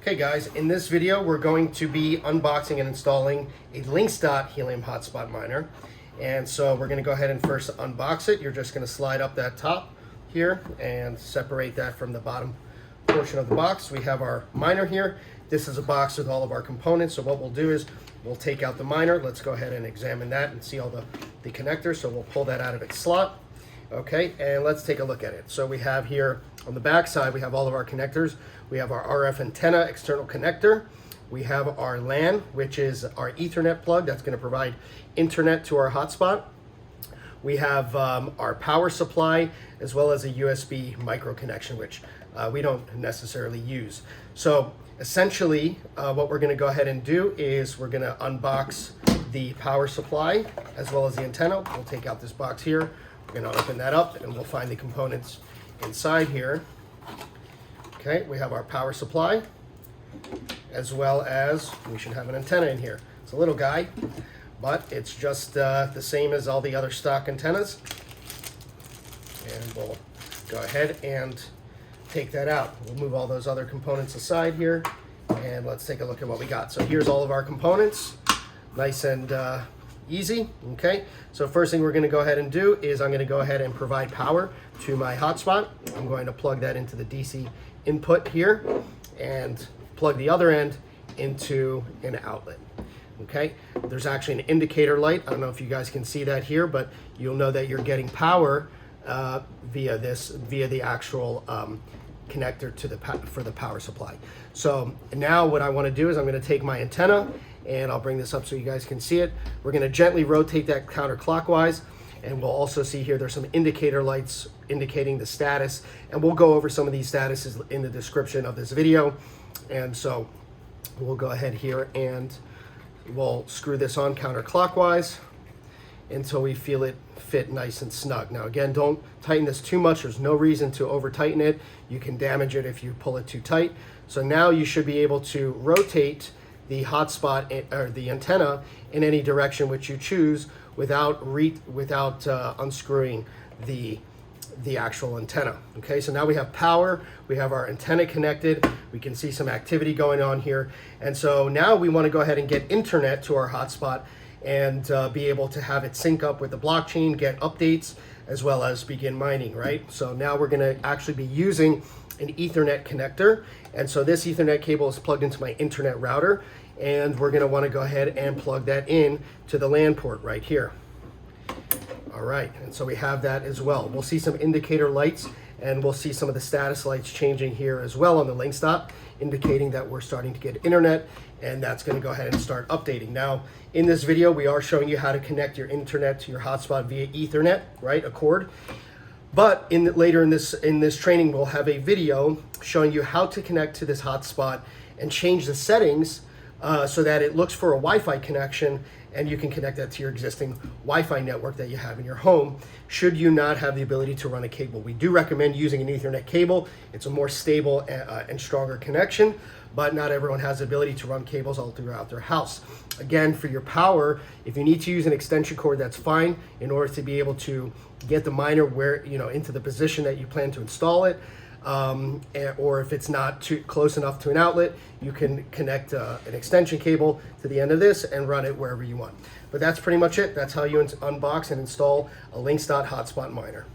Okay guys, in this video we're going to be unboxing and installing a Linxdot Helium Hotspot miner. And so we're going to go ahead and first unbox it. You're just going to slide up that top here and separate that from the bottom portion of the box. We have our miner here. This is a box with all of our components. So what we'll do is we'll take out the miner. Let's go ahead and examine that and see all the connectors. So we'll pull that out of its slot. Okay, and let's take a look at it. So we have here on the back side, we have all of our connectors. We have our RF antenna external connector. We have our LAN, which is our Ethernet plug that's going to provide internet to our hotspot. We have our power supply, as well as a USB micro connection, which we don't necessarily use. So essentially, what we're going to go ahead and do is we're going to unbox the power supply, as well as the antenna. We'll take out this box here. We're going to open that up and we'll find the components inside here. Okay, we have our power supply, as well as we should have an antenna in here. It's a little guy, but it's just the same as all the other stock antennas. And we'll go ahead and take that out. We'll move all those other components aside here, and let's take a look at what we got. So here's all of our components, nice and easy. Okay, so first thing we're going to go ahead and do is I'm going to go ahead and provide power to my hotspot. I'm going to plug that into the DC input here and plug the other end into an outlet. Okay, there's actually an indicator light. I don't know if you guys can see that here, but you'll know that you're getting power via the actual connector to for the power supply. So now what I want to do is I'm going to take my antenna, and I'll bring this up so you guys can see it. We're going to gently rotate that counterclockwise, and we'll also see here there's some indicator lights indicating the status, and we'll go over some of these statuses in the description of this video. And so we'll go ahead here and we'll screw this on counterclockwise until we feel it fit nice and snug. Now again, don't tighten this too much. There's no reason to over tighten it. You can damage it if you pull it too tight. So now you should be able to rotate the hotspot or the antenna in any direction which you choose without unscrewing the actual antenna. Okay, so now we have power, we have our antenna connected, we can see some activity going on here, and so now we want to go ahead and get internet to our hotspot and be able to have it sync up with the blockchain, get updates, as well as begin mining, right? So now we're going to actually be using an Ethernet connector, and so this Ethernet cable is plugged into my internet router, and we're going to want to go ahead and plug that in to the LAN port right here. All right, and so we have that as well. We'll see some indicator lights, and we'll see some of the status lights changing here as well on the Linxdot, indicating that we're starting to get internet, and that's going to go ahead and start updating. Now, in this video, we are showing you how to connect your internet to your hotspot via Ethernet, right, a cord. But later in this training, we'll have a video showing you how to connect to this hotspot and change the settings so that it looks for a Wi-Fi connection, and you can connect that to your existing Wi-Fi network that you have in your home, should you not have the ability to run a cable. We do recommend using an Ethernet cable. It's a more stable and stronger connection, but not everyone has the ability to run cables all throughout their house. Again, for your power, if you need to use an extension cord, that's fine in order to be able to get the miner into the position that you plan to install it. Or if it's not too close enough to an outlet, you can connect an extension cable to the end of this and run it wherever you want. But that's pretty much it. That's how you unbox and install a Linxdot hotspot miner.